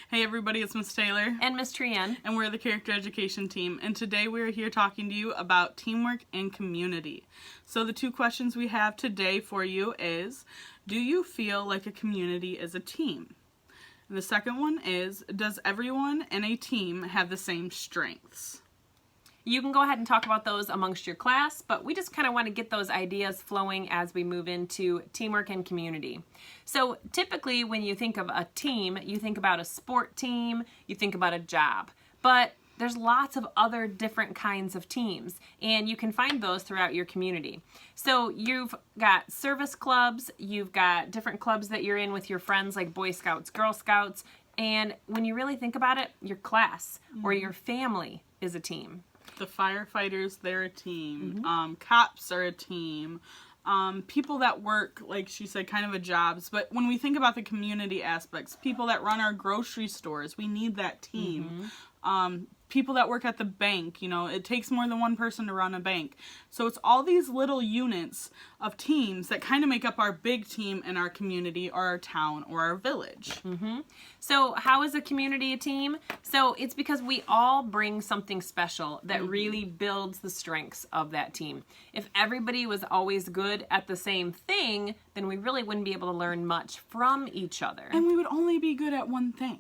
Hey everybody, it's Miss Taylor. And Miss Trian. And we're the Character Education team. And today we're here talking to you about teamwork and community. So the two questions we have today for you is, do you feel like a community is a team? And the second one is, does everyone in a team have the same strengths? You can go ahead and talk about those amongst your class, but we just kind of want to get those ideas flowing as we move into teamwork and community. So typically when you think of a team, you think about a sport team, you think about a job, but there's lots of other different kinds of teams, and you can find those throughout your community. So you've got service clubs, you've got different clubs that you're in with your friends like Boy Scouts, Girl Scouts, and when you really think about it, your class or your family is a team. The firefighters, they're a team. Cops are a team. People that work, like she said, kind of a jobs. But when we think about the community aspects, people that run our grocery stores, we need that team. People that work at the bank, you know, it takes more than one person to run a bank. So it's all these little units of teams that kind of make up our big team in our community or our town or our village. So how is a community a team? So it's because we all bring something special that really builds the strengths of that team. If everybody was always good at the same thing, then we really wouldn't be able to learn much from each other. And we would only be good at one thing.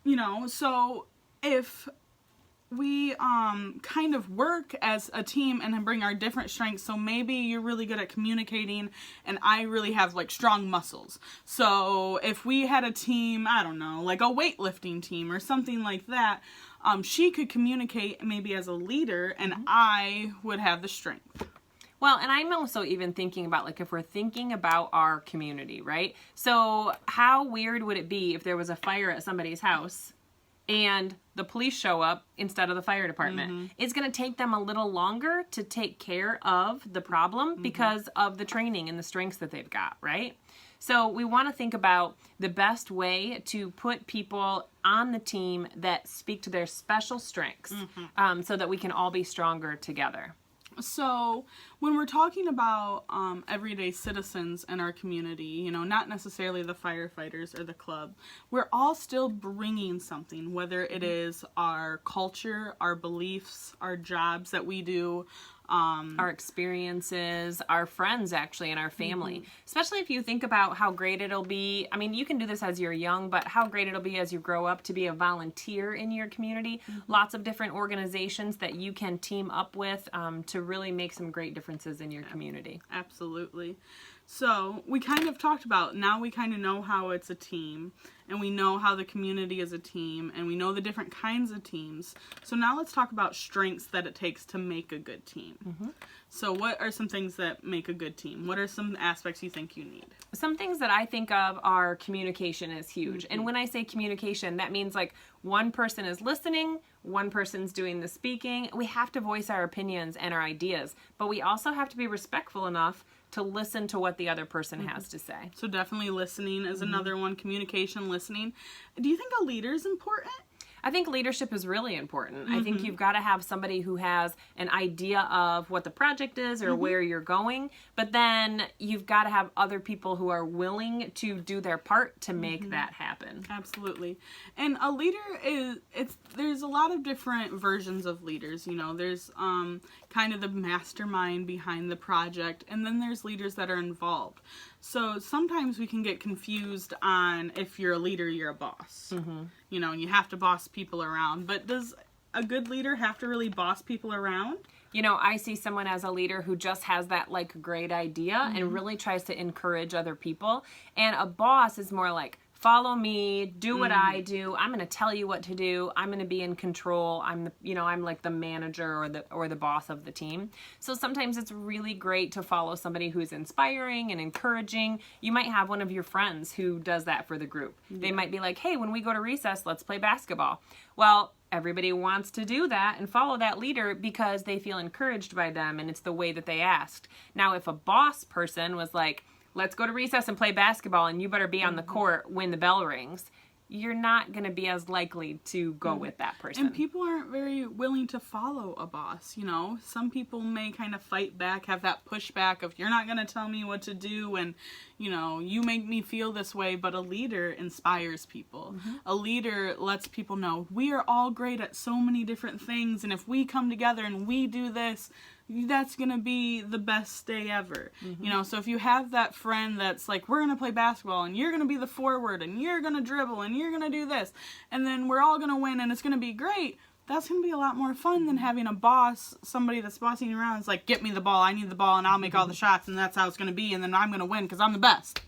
You know, so if we kind of work as a team and then bring our different strengths. So maybe you're really good at communicating and I really have like strong muscles. So if we had a team, I don't know, like a weightlifting team or something like that, she could communicate maybe as a leader and I would have the strength. Well, and I'm also even thinking about, like, if we're thinking about our community, right? So how weird would it be if there was a fire at somebody's house and the police show up instead of the fire department? It's going to take them a little longer to take care of the problem because of the training and the strengths that they've got, right? So we want to think about the best way to put people on the team that speak to their special strengths so that we can all be stronger together. So when we're talking about everyday citizens in our community, you know, not necessarily the firefighters or the club, we're all still bringing something, whether it is our culture, our beliefs, our jobs that we do, our experiences, our friends actually, and our family. Especially if you think about how great it'll be. I mean, you can do this as you're young, but how great it'll be as you grow up to be a volunteer in your community. Lots of different organizations that you can team up with to really make some great differences in your community. Absolutely. So we kind of talked about, now we kind of know how it's a team, and we know how the community is a team, and we know the different kinds of teams. So now let's talk about strengths that it takes to make a good team. So what are some things that make a good team? What are some aspects you think you need? Some things that I think of are communication is huge. And when I say communication, that means like one person is listening, one person's doing the speaking. We have to voice our opinions and our ideas, but we also have to be respectful enough to listen to what the other person has to say. So definitely listening is another one, communication, listening. Do you think a leader is important? I think leadership is really important. I think you've got to have somebody who has an idea of what the project is or where you're going, but then you've got to have other people who are willing to do their part to make that happen. Absolutely. And a leader there's a lot of different versions of leaders, you know. There's kind of the mastermind behind the project, and then there's leaders that are involved. So sometimes we can get confused on if you're a leader, you're a boss. You know, and you have to boss people around. But does a good leader have to really boss people around? You know, I see someone as a leader who just has that like great idea and really tries to encourage other people. And a boss is more like, follow me, do what I do. I'm going to tell you what to do. I'm going to be in control. I'm like the manager or the boss of the team. So sometimes it's really great to follow somebody who's inspiring and encouraging. You might have one of your friends who does that for the group. They might be like, hey, when we go to recess, let's play basketball. Well, everybody wants to do that and follow that leader because they feel encouraged by them and it's the way that they asked. Now, if a boss person was like, let's go to recess and play basketball and you better be on the court when the bell rings, you're not going to be as likely to go with that person. And people aren't very willing to follow a boss, you know. Some people may kind of fight back, have that pushback of, you're not going to tell me what to do, and, you know, you make me feel this way. But a leader inspires people. A leader lets people know, we are all great at so many different things, and if we come together and we do this, that's going to be the best day ever. You know, so if you have that friend that's like, we're going to play basketball, and you're going to be the forward, and you're going to dribble, and you're going to do this, and then we're all going to win, and it's going to be great, that's going to be a lot more fun than having a boss, somebody that's bossing you around. It's like, get me the ball, I need the ball, and I'll make all the shots, and that's how it's going to be, and then I'm going to win because I'm the best.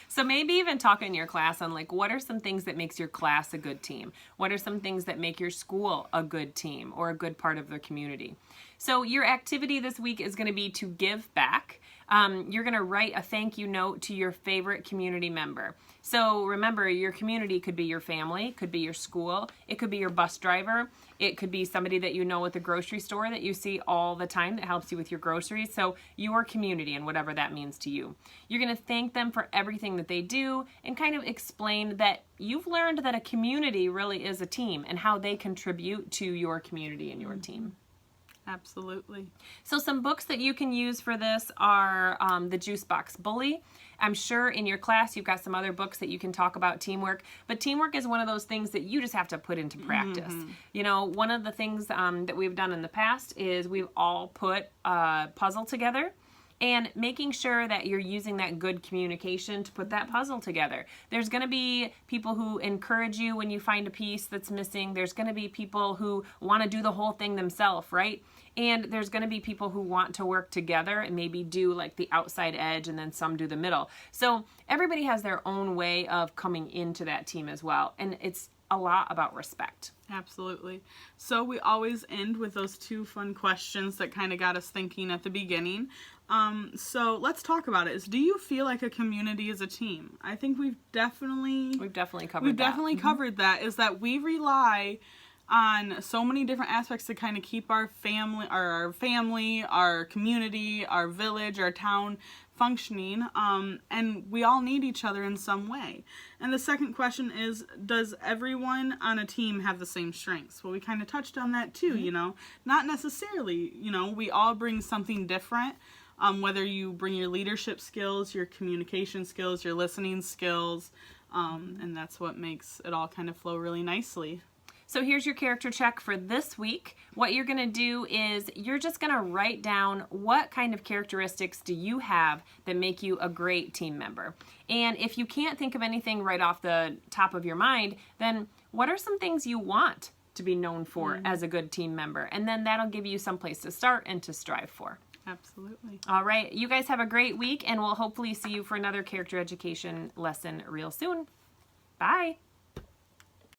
So maybe even talk in your class on, like, what are some things that makes your class a good team? What are some things that make your school a good team or a good part of the community? So your activity this week is going to be to give back. You're going to write a thank you note to your favorite community member. So remember, your community could be your family, could be your school, it could be your bus driver, it could be somebody that you know at the grocery store that you see all the time that helps you with your groceries. So your community and whatever that means to you. You're going to thank them for everything that they do and kind of explain that you've learned that a community really is a team and how they contribute to your community and your team. Absolutely. So some books that you can use for this are The Juice Box Bully. I'm sure in your class you've got some other books that you can talk about teamwork, but teamwork is one of those things that you just have to put into practice. You know, one of the things that we've done in the past is we've all put a puzzle together, and making sure that you're using that good communication to put that puzzle together. There's going to be people who encourage you when you find a piece that's missing. There's going to be people who want to do the whole thing themselves, right? And there's going to be people who want to work together and maybe do like the outside edge, and then some do the middle. So everybody has their own way of coming into that team as well. And it's a lot about respect. Absolutely. So we always end with those two fun questions that kind of got us thinking at the beginning. So let's talk about it. Do you feel like a community is a team? I think we've definitely covered that. Is that we rely on so many different aspects to kind of keep our family, our community, our village, our town functioning, and we all need each other in some way. And the second question is, does everyone on a team have the same strengths? Well, we kind of touched on that too, you know, not necessarily, you know, we all bring something different, whether you bring your leadership skills, your communication skills, your listening skills, and that's what makes it all kind of flow really nicely. So here's your character check for this week. What you're going to do is you're just going to write down what kind of characteristics do you have that make you a great team member. And if you can't think of anything right off the top of your mind, then what are some things you want to be known for as a good team member? And then that'll give you some place to start and to strive for. Absolutely. All right. You guys have a great week, and we'll hopefully see you for another character education lesson real soon. Bye.